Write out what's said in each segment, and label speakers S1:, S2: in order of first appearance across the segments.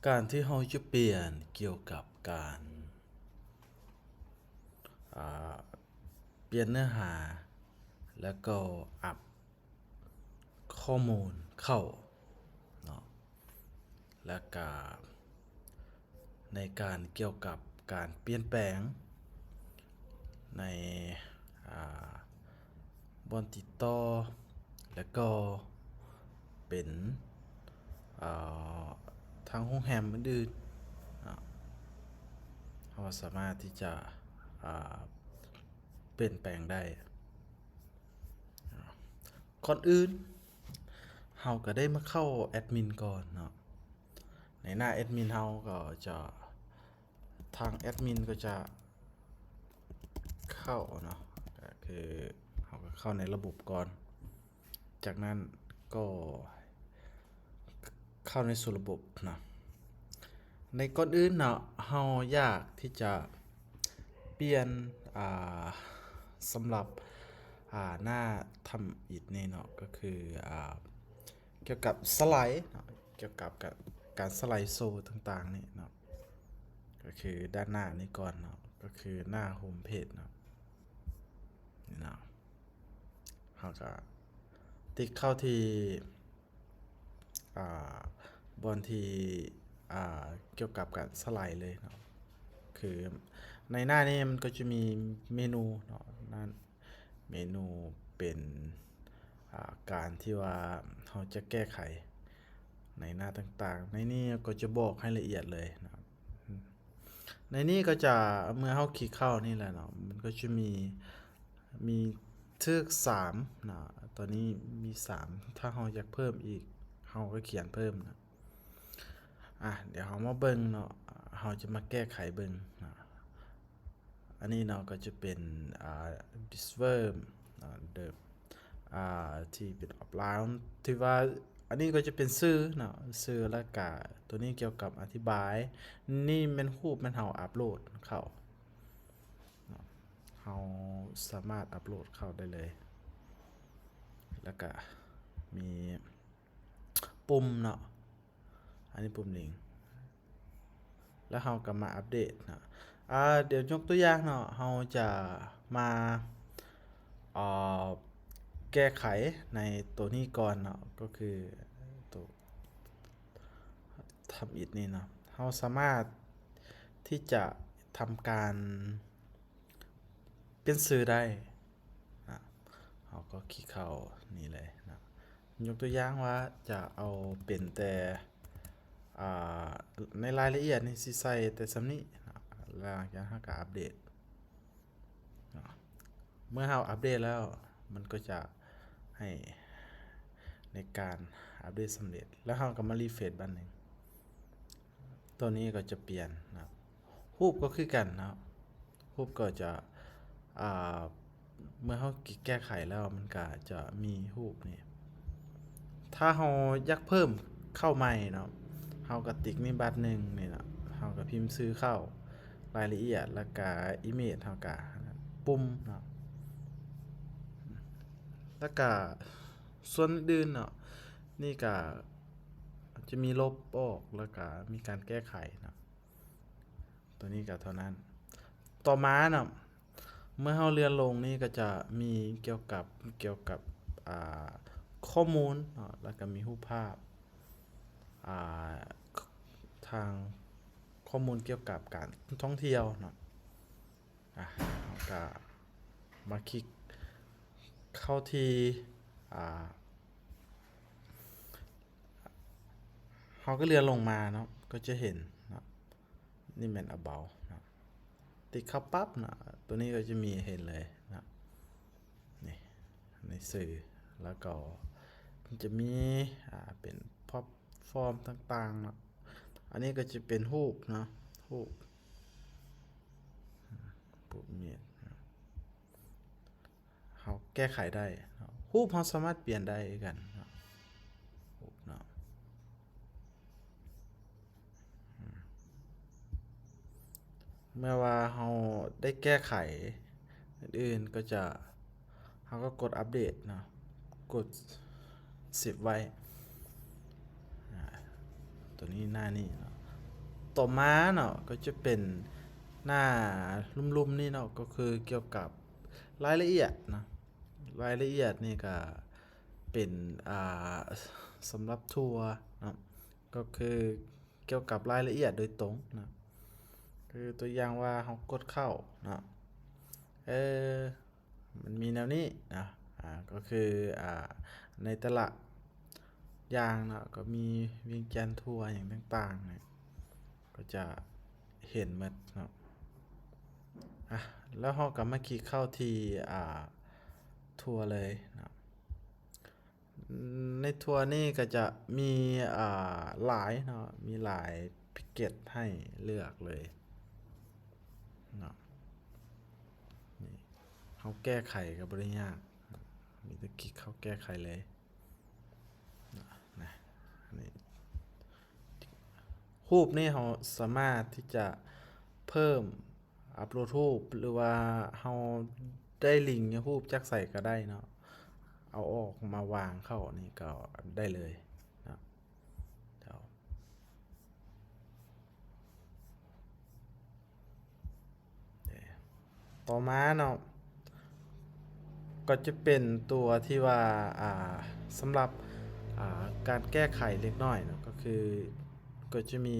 S1: การที่เราจะเปลี่ยนเกี่ยวกับการอ่าเปลี่ยนเนื้อหาแล้วก็อัพข้อมูลเข้าเนาะและก็ในการเกี่ยวกับการเปลี่ยนแปลงในอ่าบอนติดต่อแล้วก็เป็นอ่าทางโรงแรมอื่นๆเนาะเราสามารถที่จะอ่าเปลี่ยนแปลงได้ก่อนอื่นเราก็ได้มาเข้าแอดมินก่อนเนาะในหน้าแอดมินเราก็จะทางแอดมินก็จะเข้าเนาะก็คือเราก็เข้าในระบบก่อนจากนั้นก็เข้าในสู่ระบบเนาะในก่อนอื่นเนาะเราอยากที่จะเปลี่ยนอ่าสำหรับหน้าทำอิฐนี่เนาะก็คือเกี่ยวกับสไลด์เนาะเกี่ยวกับการสไลด์โซ่ต่างๆนี่เนาะก็คือด้านหน้านี้ก่อนเนาะก็คือหน้าโฮมเพจเนาะนี่เนาะเราก็ติ๊กเข้าที่บนที่เกี่ยวกับการสไลด์เลยเนาะคือในหน้านี้มันก็จะมีเมนูเนาะนั่นเมนูเป็นการที่ว่าเราจะแก้ไขในหน้าต่างๆในนี้ก็จะบอกให้ละเอียดเลยนะครับในนี้ก็จะเมื่อเราคลิกเข้านี่แหละเนาะมันก็จะมีทึก3เนาะตอนนี้มี3ถ้าเราอยากเพิ่มอีกเราก็เขียนเพิ่มนะเดี๋ยวเรามาเบิ่งเนาะเราจะมาแก้ไขเบิ่งนะอันนี้เนาะก็จะเป็นdisverb เดิมที่เป็นออฟไลน์ที่ว่าอันนี้ก็จะเป็นชื่อเนาะชื่อและกะตัวนี้เกี่ยวกับอธิบายนี่เป็นรูปมันเฮาอัปโหลดเข้าเนาะเฮาสามารถอัปโหลดเข้าได้เลยแล้วก็มีปุ่มเนาะอันนี้ปุ่มลิงก์แล้วเฮาก็มาอัปเดตเนาะเดี๋ยวยกตัวอย่างเนาะเฮาจะมาอ่าแก้ไขในตัวนี้ก่อนเนาะก็คือตัวทำอิฐนี่เนาะเราสามารถที่จะทำการเปลี่ยนชื่อได้นะเราก็คลิกเข้านี่เลยนะยกตัวอย่างว่าจะเอาเป็นแต่ในรายละเอียดนี่สิใส่แต่สำนี้นะแล้วหลังจากนั้นก็อัปเดตนะเมื่อเราอัปเดตแล้วมันก็จะให้ในการอัปเดตสำเร็จแล้วเราก็มารีเฟรชบันหนึ่งตัวนี้ก็จะเปลี่ยนนะรูปก็คือกันนะรูปก็จะเมื่อเราแก้ไขแล้วมันก็จะมีรูปนี่ถ้าเราอยากเพิ่มเข้าใหม่เนาะเราก็ติ๊กนี่บัตรหนึ่งนี่นะเราก็พิมพ์ซื้อเข้ารายละเอียดแล้วก็อิเมจเราก็ปุ่มเนาะแล้วก็ส่วนอื่นเนาะนี่ก็จะมีลบออกแล้วก็มีการแก้ไขนะตัวนี้ก็เท่านั้นต่อมาเนาะเมื่อเราเลื่อนลงนี่ก็จะมีเกี่ยวกับข้อมูลเนาะแล้วก็มีรูปภาพทางข้อมูลเกี่ยวกับการท่องเที่ยวเนาะเราก็มาคลิกเข้าที่เราก็เลื่อนลงมาเนาะก็จะเห็นเนาะนี่เป็น about เนาะติ๊กเข้าปั๊บเนาะตัวนี้ก็จะมีเห็นเลยนะนี่ในสื่อแล้วก็มันจะมีเป็นพอปฟอร์มต่างๆเนาะอันนี้ก็จะเป็นรูปเนาะรูปเมียเขาแก้ไขได้รูปเขาสามารถเปลี่ยนได้กันเนาะรูปเนาะเมื่อว่าเขาได้แก้ไขอื่นๆก็จะเขาก็กดอัปเดตเนาะกด10ไว้ตัวนี้หน้านี้เนาะ ต่อมาเนาะก็จะเป็นหน้าลุ่มๆนี่เนาะก็คือเกี่ยวกับรายละเอียดนะรายละเอียดนี่ก็เป็นาสำหรับทัวร์เนาะก็คือเกี่ยวกับรายละเอียดโดยตรงนะคือตัวอย่างว่าเรากดเข้าเนาะเออมันมีแนวนี้นะก็คือในแต่ละอย่างเนาะก็มีเวียงจันทร์ทัวร์อย่างต่างๆเนี่ยก็จะเห็นหมดเนาะแล้วเราก็มาคลิกเข้าที่ทัวร์เลยนะในทัวร์นี่ก็จะมีหลายเนาะมีหลายพิเกจให้เลือกเลยเนาะนี่เขาแก้ไขกับบริยากมีแต่คลิกเข้าแก้ไขเลยนะนี่รูปนี่เขาสามารถที่จะเพิ่มอัปโหลดรูปหรือว่าเขาได้ลิงก์รูปจากใส่ก็ได้เนาะเอาออกมาวางเข้านี่ก็ได้เลยนะเดี๋ยวต่อมาเนาะก็จะเป็นตัวที่ว่าสำหรับการแก้ไขเล็กน้อยเนาะก็คือก็จะมี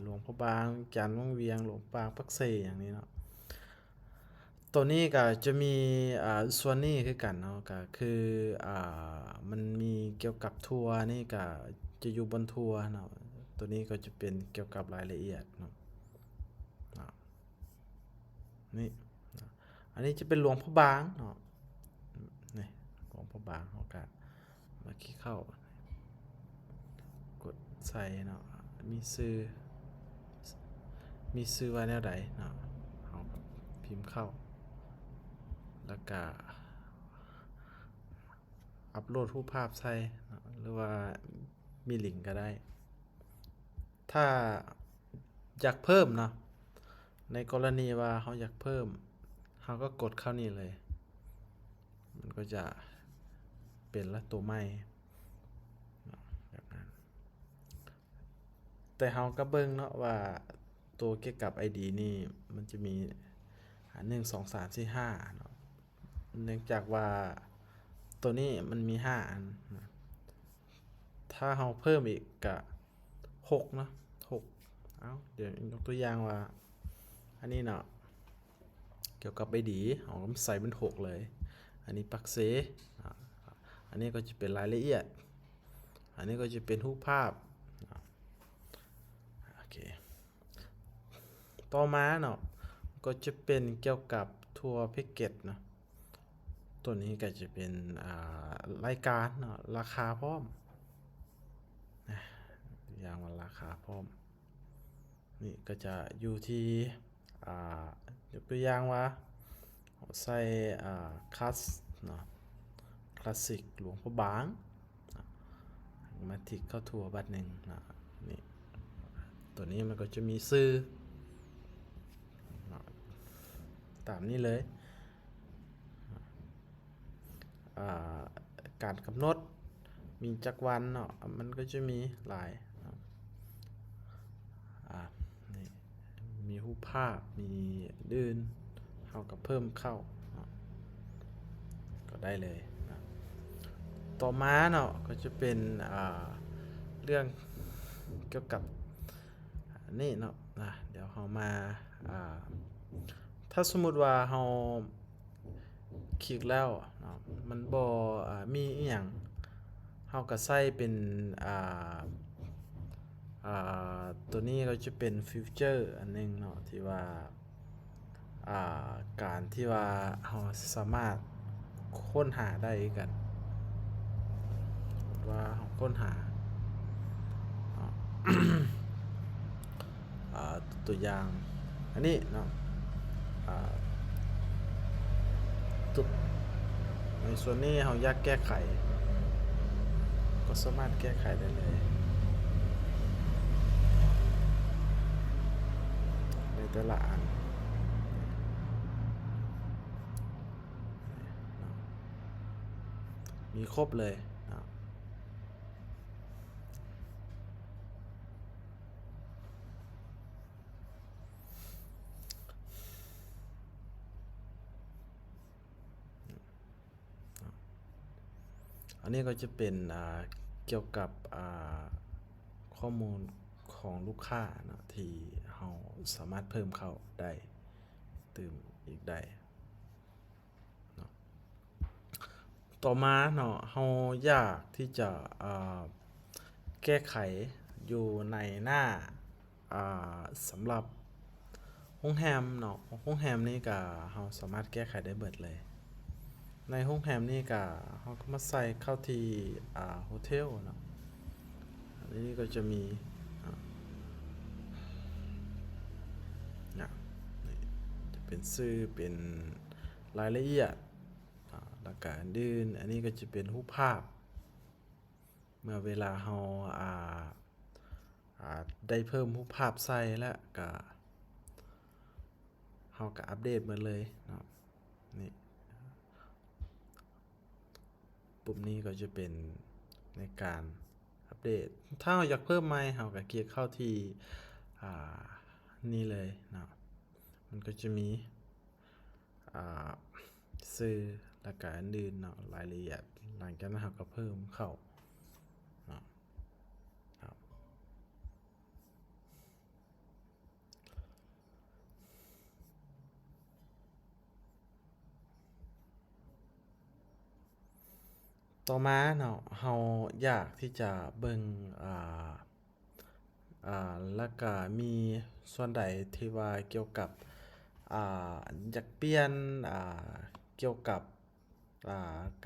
S1: หลวงพ่อบางจันทร์วังเวียงหลวงปางปักเซอย่างนี้เนาะตัวนี้ก็จะมีส่วนนี้คือกันเนาะก็คือมันมีเกี่ยวกับทัวร์นี่ก็จะอยู่บนทัวร์เนาะตัวนี้ก็จะเป็นเกี่ยวกับรายละเอียดเนาะนี่อันนี้จะเป็นหลวงพ่อบางเนาะนี่หลวงพ่อบางเขาก็มาคลิกเข้ากดใส่เนาะมีซื้อไว้แนวใดเนาะเขาก็พิมพ์เข้าแล้วก็อัปโหลดรูปภาพใส่เนาะหรือว่ามีลิงก์ก็ได้ถ้าอยากเพิ่มเนาะในกรณีว่าเขาอยากเพิ่มเขาก็กดเข้านี่เลยมันก็จะเป็นละตัวใหม่แบบนั้นแต่เขาก็เบิ่งเนาะว่าตัวเกี่ยวกับ ID นี่มันจะมี1 2 3 4 5เนาะเนื่องจากว่าตัวนี้มันมี5อันนะถ้าเราเพิ่มอีกก็6เนาะ6เดี๋ยวยกตัวอย่างว่าอันนี้เนาะเกี่ยวกับ ID เราก็ใส่เป็น6เลยอันนี้ปักเซอันนี้ก็จะเป็นรายละเอียดอันนี้ก็จะเป็นรูปภาพโอเคต่อมาเนาะก็จะเป็นเกี่ยวกับทัวร์แพ็กเกจเนาะตัวนี้ก็จะเป็นรายการเนาะราคาพร้อมอย่างว่าราคาพร้อมนี่ก็จะอยู่ที่ยกตัวอย่างว่าใส่คลาสเนาะคลาสสิกหลวงพ่อบางมาทิกเข้าทัวร์บัตรหนึ่งนะนี่ตัวนี้มันก็จะมีซื้อตามนี้เลยการกำหนดมีจักวันเนาะมันก็จะมีหลายนี่มีรูปภาพมีอื่นเขาก็เพิ่มเข้าก็ได้เลยนะต่อมาเนาะก็จะเป็นเรื่องเกี่ยวกับนี่เนาะเดี๋ยวเรามาถ้าสมมุติว่าเราคลิกแล้วเนาะมันบ่มีอีหยังเราก็ใส่เป็นตัวนี้ก็จะเป็นฟิวเจอร์อันนึงเนาะที่ว่าการที่ว่าเราสามารถค้นหาได้กันว่าเราค้นหาตัวอย่างอันนี้เนาะตุดในส่วนนี้เราอยากแก้ไขก็สามารถแก้ไขได้เลยในแต่ละอันมีครบเลยนะ นนี้ก็จะเป็นเกี่ยวกับข้อมูลของลูกค้าเนาะที่เราสามารถเพิ่มเข้าได้เติมอีกได้เนาะต่อมาเนาะเราอยากที่จะแก้ไขอยู่ในหน้าสำหรับโรงแรมเนาะโรงแรมนี่ก็เราสามารถแก้ไขได้เบิดเลยในโรงแรมนี่ก็เราก็มาใส่เข้าที่โฮเทลเนาะอันนี้ก็จะมีเนี่ยนี่จะเป็นชื่อเป็นรายละเอียดแล้วก็อันนี้ก็จะเป็นรูปภาพเมื่อเวลาเราได้เพิ่มรูปภาพใส่แล้วก็เราก็อัปเดตมาเลยเนาะนี่ปุ่มนี้ก็จะเป็นในการอัปเดตถ้าเราอยากเพิ่มใหม่เราก็คลิกเข้าที่นี่เลยเนาะมันก็จะมีชื่อและก็อันอื่นเนาะรายละเอียดหลังจากนั้นเราก็เพิ่มเข้าเนาะครับต่อมาเนาะเราอยากที่จะเบิ่งแล้วก็มีส่วนใดที่ว่าเกี่ยวกับอยากเปลี่ยนเกี่ยวกับ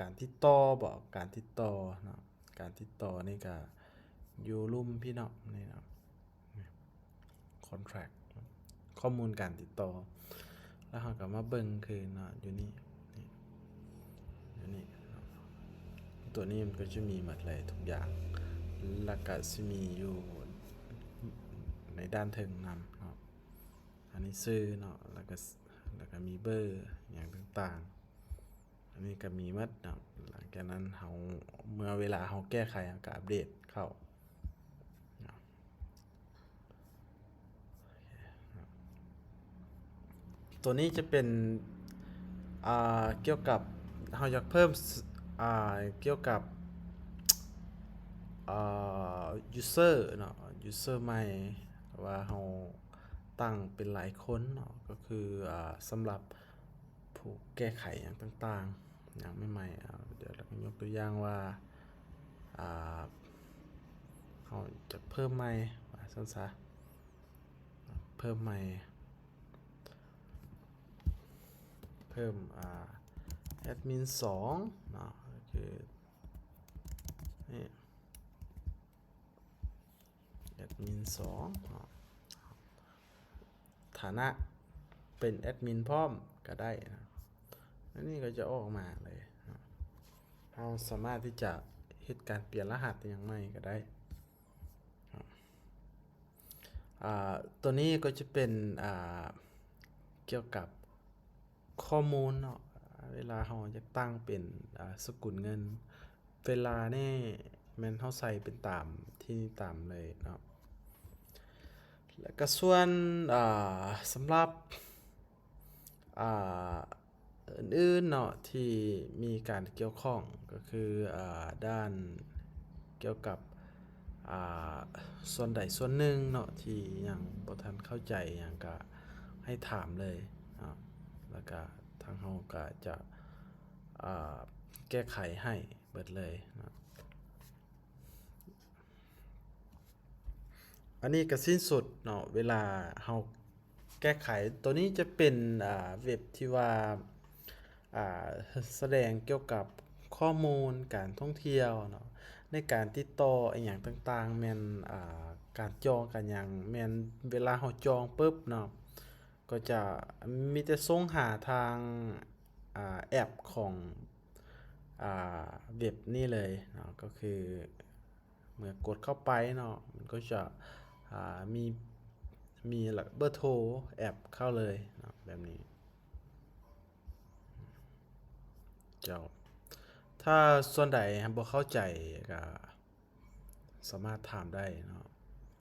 S1: การติดต่อบ่การติดต่อเนาะการติดต่อนี่ก็อยู่ลุ่มพี่เนาะนี่เนาะ contract ข้อมูลการติดต่อแล้วเราก็มาเบิ่งคือเนาะอยู่นี่อยู่นี่ตัวนี้มันก็จะมีหมดเลยทุกอย่างแล้วก็สิมีอยู่ในด้านถึงนำเนาะอันนี้ซื้อเนาะแล้วก็มีเบอร์อย่างต่างๆอันนี้ก็มีหมดเนาะหลังจากนั้นเราเมื่อเวลาเราแก้ไขเราก็อัปเดตเข้าเนาะตัวนี้จะเป็นเกี่ยวกับเราอยากเพิ่มเกี่ยวกับuser เนาะ user ใหม่ว่าเราตั้งเป็นหลายคนเนาะก็คือสำหรับผู้แก้ไขอย่างต่างๆอย่างใหม่ๆเดี๋ยวเรายกตัวอย่างว่าเราจะเพิ่มใหม่ว่าซั่นซะเพิ่มใหม่เพิ่มแอดมิน2เนาะก็คือนี่แอดมิน2ฐานะเป็นแอดมินพร้อมก็ได้นะอันนี้ก็จะออกมาเลยนะเราสามารถที่จะเฮ็ดการเปลี่ยนรหัสอย่างใหม่ก็ได้ตัวนี้ก็จะเป็นเกี่ยวกับข้อมูลเนาะเวลาเราอยากตั้งเป็นสกุลเงินเวลานี่แม่นเราใส่เป็นตามที่ตามเลยเนาะแล้วก็ส่วนสำหรับอ่าอื่นๆเนาะที่มีการเกี่ยวข้องก็คือด้านเกี่ยวกับอ่าส่วนใดส่วนหนึ่งเนาะที่ยังบ่ทันเข้าใจหยังก็ให้ถามเลยเนาะแล้วก็ทางเราก็จะแก้ไขให้เบิดเลยเนาะอันนี้ก็สิ้นสุดเนาะเวลาเราแก้ไขตัวนี้จะเป็นเว็บที่ว่าอ่าแสดงเกี่ยวกับข้อมูลการท่องเที่ยวเนาะในการติดต่ออหยังต่างๆแม่นการจองกันหยังแม่นเวลาเราจองปึ๊บเนาะก็จะมีแต่ส่งหาทางแอปของเว็บนี่เลยเนาะก็คือเมื่อกดเข้าไปเนาะมันก็จะมีเบอร์โทรแอปเข้าเลยเนาะแบบนี้เจ้าถ้าส่วนใดบ่เข้าใจก็สามารถถามได้เนาะ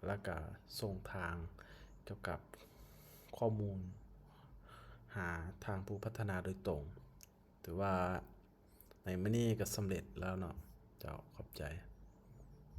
S1: แล้วก็ส่งทางเกี่ยวกับข้อมูลหาทางผู้พัฒนาโดยตรงถือว่าในมื้อนี้ก็สำเร็จแล้วเนาะ เจ้าขอบใจ